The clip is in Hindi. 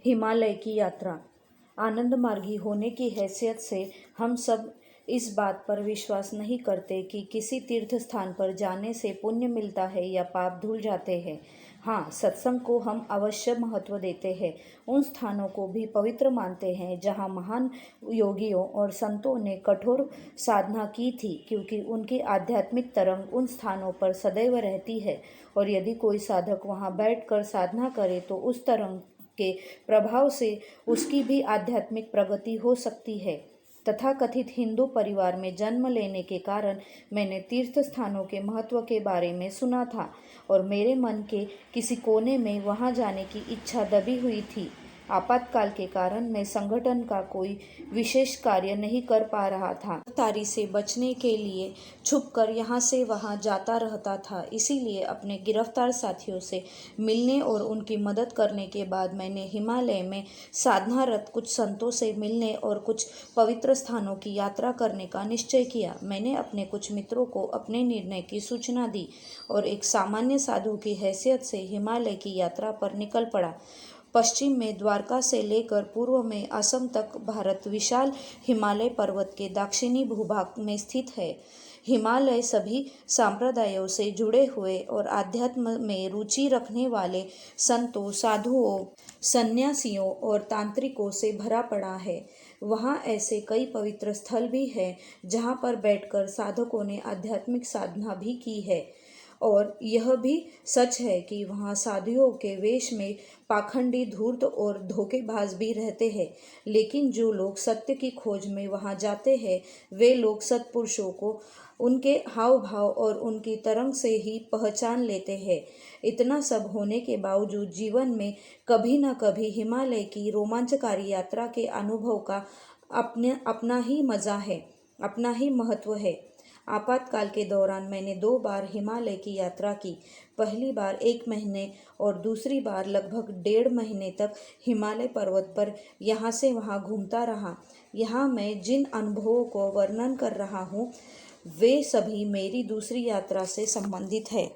हिमालय की यात्रा। आनंद मार्गी होने की हैसियत से हम सब इस बात पर विश्वास नहीं करते कि किसी तीर्थ स्थान पर जाने से पुण्य मिलता है या पाप धुल जाते हैं। हाँ, सत्संग को हम अवश्य महत्व देते हैं। उन स्थानों को भी पवित्र मानते हैं जहाँ महान योगियों और संतों ने कठोर साधना की थी, क्योंकि उनकी आध्यात्मिक तरंग उन स्थानों पर सदैव रहती है। और यदि कोई साधक वहाँ बैठकर साधना करे तो उस तरंग के प्रभाव से उसकी भी आध्यात्मिक प्रगति हो सकती है। तथाकथित हिंदू परिवार में जन्म लेने के कारण मैंने तीर्थ स्थानों के महत्व के बारे में सुना था और मेरे मन के किसी कोने में वहां जाने की इच्छा दबी हुई थी। आपातकाल के कारण मैं संगठन का कोई विशेष कार्य नहीं कर पा रहा था। गिरफ्तारी से बचने के लिए छुपकर यहाँ से वहाँ जाता रहता था। इसीलिए अपने गिरफ्तार साथियों से मिलने और उनकी मदद करने के बाद मैंने हिमालय में साधनारत कुछ संतों से मिलने और कुछ पवित्र स्थानों की यात्रा करने का निश्चय किया। मैंने अपने कुछ मित्रों को अपने निर्णय की सूचना दी और एक सामान्य साधु की हैसियत से हिमालय की यात्रा पर निकल पड़ा। पश्चिम में द्वारका से लेकर पूर्व में असम तक भारत विशाल हिमालय पर्वत के दक्षिणी भूभाग में स्थित है। हिमालय सभी संप्रदायों से जुड़े हुए और आध्यात्म में रुचि रखने वाले संतों, साधुओं, सन्यासियों और तांत्रिकों से भरा पड़ा है। वहाँ ऐसे कई पवित्र स्थल भी हैं जहाँ पर बैठकर साधकों ने आध्यात्मिक साधना भी की है। और यह भी सच है कि वहाँ साधुओं के वेश में पाखंडी, धूर्त और धोखेबाज भी रहते हैं। लेकिन जो लोग सत्य की खोज में वहाँ जाते हैं वे लोग सत्पुरुषों को उनके हाव भाव और उनकी तरंग से ही पहचान लेते हैं। इतना सब होने के बावजूद जीवन में कभी न कभी हिमालय की रोमांचकारी यात्रा के अनुभव का अपना ही मज़ा है, अपना ही महत्व है। आपातकाल के दौरान मैंने 2 बार हिमालय की यात्रा की। पहली बार 1 महीने और दूसरी बार लगभग 1.5 महीने तक हिमालय पर्वत पर यहाँ से वहाँ घूमता रहा। यहाँ मैं जिन अनुभवों को वर्णन कर रहा हूँ वे सभी मेरी दूसरी यात्रा से संबंधित है।